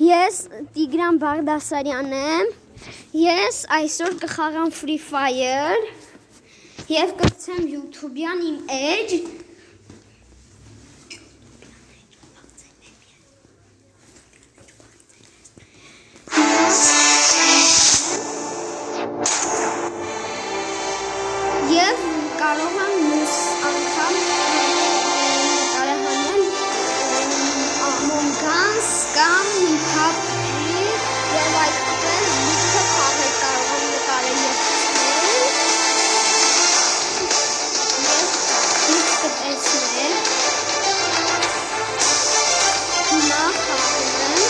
Ես Տիգրան Բաղդասարյանն եմ, ես այսօր կխաղամ Free Fire և կգցեմ YouTube-յան իմ էջ և կարող եմ մյուս անգամ նկարահանել Among Us կամ PUBG և այդպես լիքը խաղեր կարող եմ նկարել և գցնել և դուք կտեսնեք հիմա խաղում եմ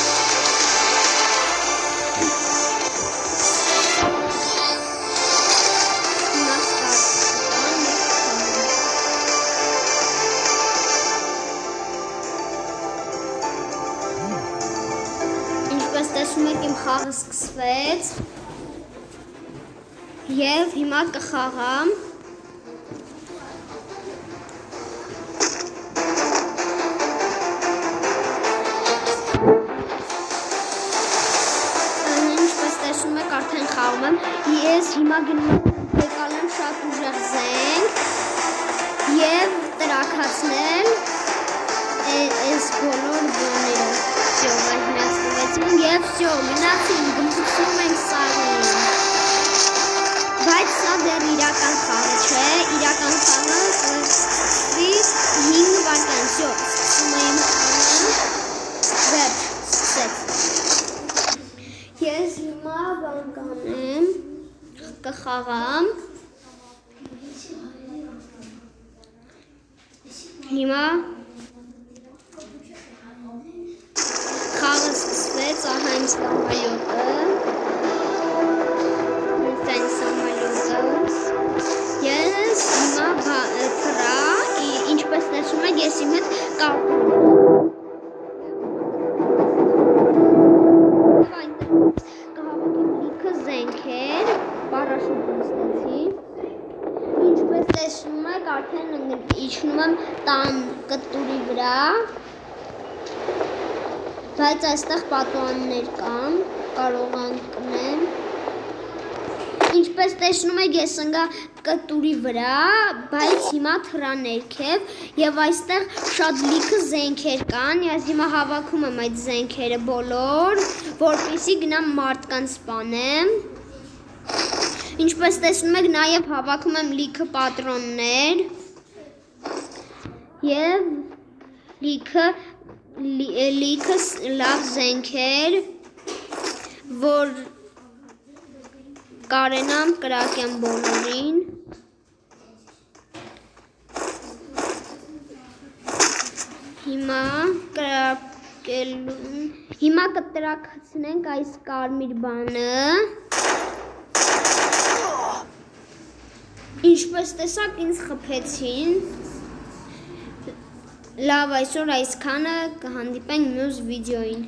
Ինչպես տեսնում եք իմ խաղը սկսվեց և հիմա կխաղամ Ինչպես տեսնում եք արդեն խաղում եմ ես հիմա գնում եմ եկալեմ շատ ուժեղ զենք և տրաքացնել այս բոլոր բաները և վсё, մնացին, գմբուցում ենք սարին Բայց սա դեռ իրական խաղը չէ, իրական խաղը կսկսվի 5 վայրկյան, վсё, սկսում եմ խաղը, վերջ, սկսեց Ես հիմա բան կանեմ, կխաղամ Հիմա խաղը սկսվեց, ահա իմ սամալյոտը Այն սամալյոտը Ես հիմա թռա, ինչպես տեսնում եք, ես իմ հետ կապում Կհավաքեմ լիքը զենքեր, պարաշուտ նստեցի Ինչպես տեսնում եք, արդեն իջնում եմ տան կտուրի վրա Բայց այստեղ պատուհաններ կան, կարող ընկնեմ Ինչպես տեսնում եք, ես ընկա կտուրի վրա, բայց հիմա թռա ներքև և այստեղ շատ լիքը զենքեր կան, ես հիմա հավաքում եմ այդ զենքերը բոլոր, որպեսզի գնամ մարդկանց սպանեմ Ինչպես տեսնում եք, նաև հավաքում եմ լիքը պատրոններ և լիքը լավ զենքեր, որ կարենամ կրակեմ բոլորին Հիմա կտրաքացնենք այս կարմիր բանը Ինչպես տեսաք ինձ խփեցին Լավ այսօր այսքանը կհանդիպենք մյուս վիդեոյին